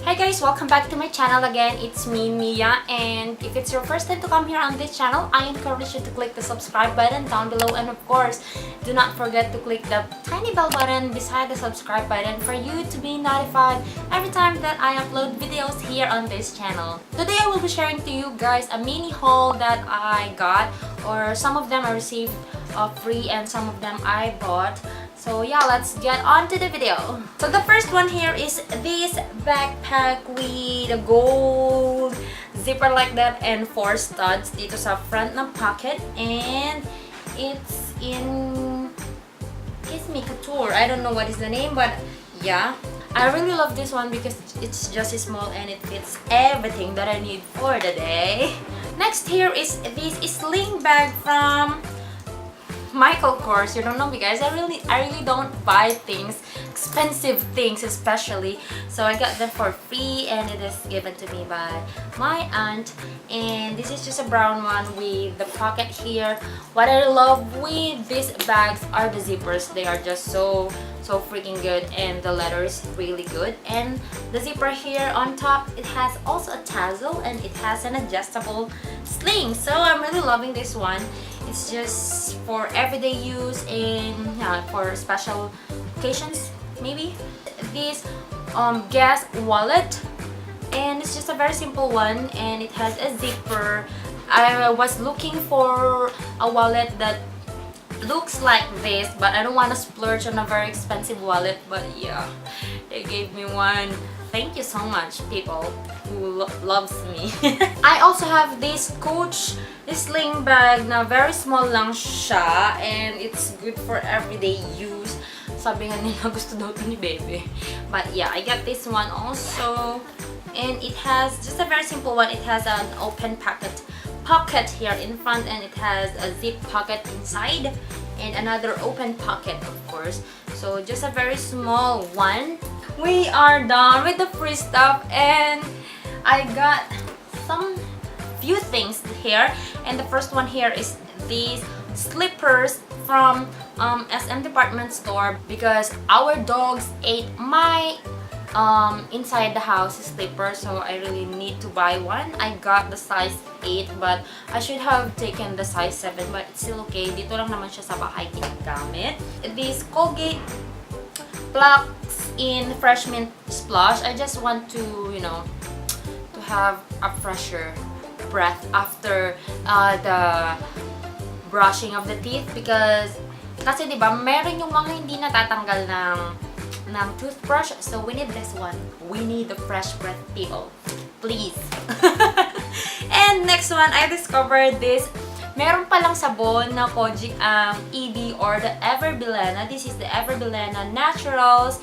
Hi guys, welcome back to my channel again. It's me, Mia, and if it's your first time to come here on this channel, I encourage you to click the subscribe button down below, and of course, do not forget to click the tiny bell button beside the subscribe button for you to be notified every time that I upload videos here on this channel. Today I will be sharing to you guys a mini haul that I got, or some of them I received free and some of them I bought. So yeah, let's get on to the video. So the first one here is this backpack with a gold zipper like that and 4 studs dito sa front ng pocket, and it's in Kiss Me Couture. I don't know what is the name, but yeah, I really love this one because it's just small and it fits everything that I need for the day. Next here is this sling bag from Michael Kors. You don't know me guys, I really don't buy things, expensive things especially, so I got them for free and it is given to me by my aunt. And this is just a brown one with the pocket here. What I love with these bags are the zippers. They are just so freaking good, and the leather is really good. And the zipper here on top, it has also a tassel and it has an adjustable sling, so I'm really loving this one. It's just for everyday use and for special occasions maybe. This gas wallet, and it's just a very simple one and it has a zipper. I was looking for a wallet that looks like this, but I don't want to splurge on a very expensive wallet, but yeah, they gave me one. Thank you so much, people who loves me. I also have this Coach sling bag na very small lang siya, and it's good for everyday use. Sabi nga nila gusto daw ito ni Bebe. But yeah, I got this one also, and it has just a very simple one. It has an open pocket here in front, and it has a zip pocket inside and another open pocket, of course. So just a very small one. We are done with the free stuff, and I got some few things here. And the first one here is these slippers from SM department store, because our dogs ate my inside the house slipper, so I really need to buy one. I got the size 8, but I should have taken the size 7, but it's still okay. Dito lang naman siya sa bahay ginagamit. This Colgate Plax in freshmint splash. I just want to, you know, to have a fresher breath after the brushing of the teeth, because kasi diba meron yung mga hindi natatanggal ng toothbrush, so we need this one. We need the fresh breath, people, please. And next one, I discovered this. Meron palang sabon na Kojic ED or the Bilena. This is the Bilena Naturals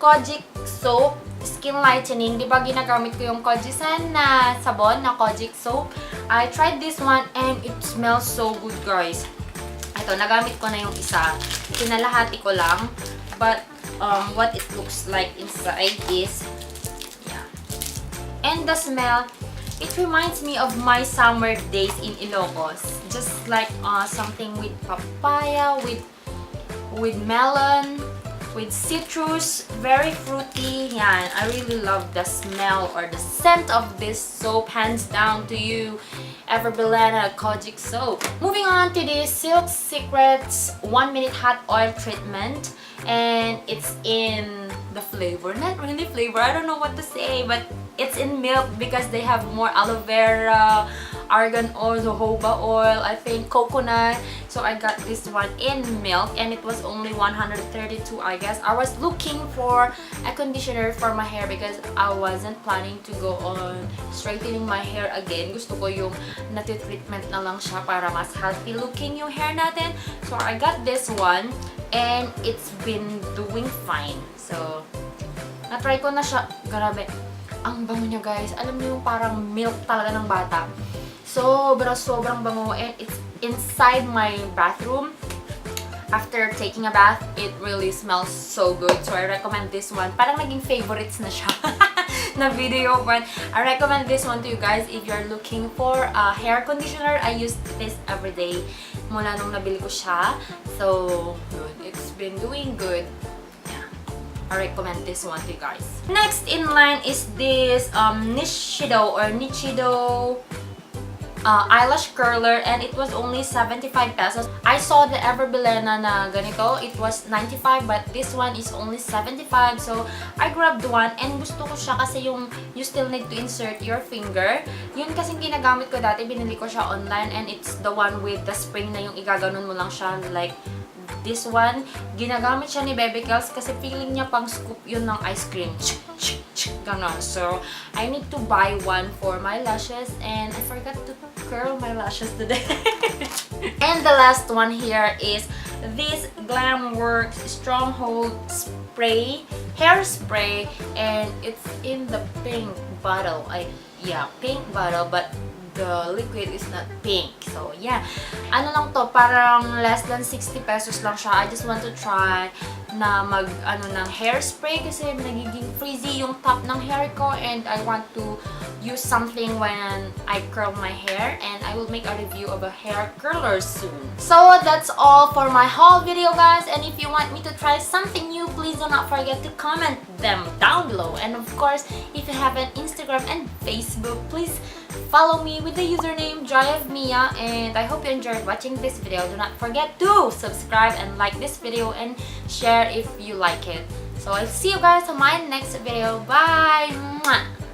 Kojic soap skin lightening. Diba ginagamit ko yung Kojic na sabon na Kojic soap? I tried this one and it smells so good, guys. Ito, nagamit ko na yung isa. Pinalahati ko lang. But what it looks like inside is, yeah. And the smell, it reminds me of my summer days in Ilocos. Just like something with papaya, with melon, with citrus, very fruity. Yan, I really love the smell or the scent of this soap. Hands down to you, Bilena Kojic soap. Moving on to this Silk Secrets 1-minute hot oil treatment, and it's in the flavor, not really flavor, I don't know what to say, but it's in milk because they have more aloe vera, argan oil, jojoba oil, I think coconut. So I got this one in milk and it was only 132, I guess. I was looking for a conditioner for my hair because I wasn't planning to go on straightening my hair again. Gusto ko yung nati-treatment na lang siya para mas healthy looking yung hair natin. So I got this one and it's been doing fine. So na-try ko na siya. Grabe, ang bango niya, guys. Alam niyo yung parang milk talaga ng bata. Sobrang bango, and it's inside my bathroom. After taking a bath, it really smells so good. So I recommend this one. Parang naging favorites na siya na video, but I recommend this one to you guys if you're looking for a hair conditioner. I use this every day mula nung nabili ko siya. So, good. It's been doing good. Yeah. I recommend this one to you guys. Next in line is this Nichido eyelash curler, and it was only 75 pesos. I saw the Bilena na ganito, it was 95, but this one is only 75. So I grabbed one, and gusto ko siya kasi yung you still need to insert your finger. Yun kasing ginagamit ko dati, binili ko siya online, and it's the one with the spring na yung igaganon mo lang siya, like this one. Ginagamit siya ni Baby Kels kasi feeling niya pang scoop yun ng ice cream. Ganon. So, I need to buy one for my lashes, and I forgot to curl my lashes today. And the last one here is this Glam Works Stronghold Spray, hair spray, and it's in the pink bottle. Pink bottle, but the liquid is not pink. So, yeah. Ano lang to, parang less than 60 pesos lang siya. I just want to try na ng hairspray kasi nagiging frizzy yung top ng hair ko, and I want to use something when I curl my hair, and I will make a review of a hair curler soon. So, that's all for my haul video, guys, and if you want me to try something new, please do not forget to comment them down below. And of course, if you have an Instagram and Facebook, please follow me with the username JoyOfMia, and I hope you enjoyed watching this video. Do not forget to subscribe and like this video and share if you like it. So I'll see you guys on my next video. Bye! Mwah!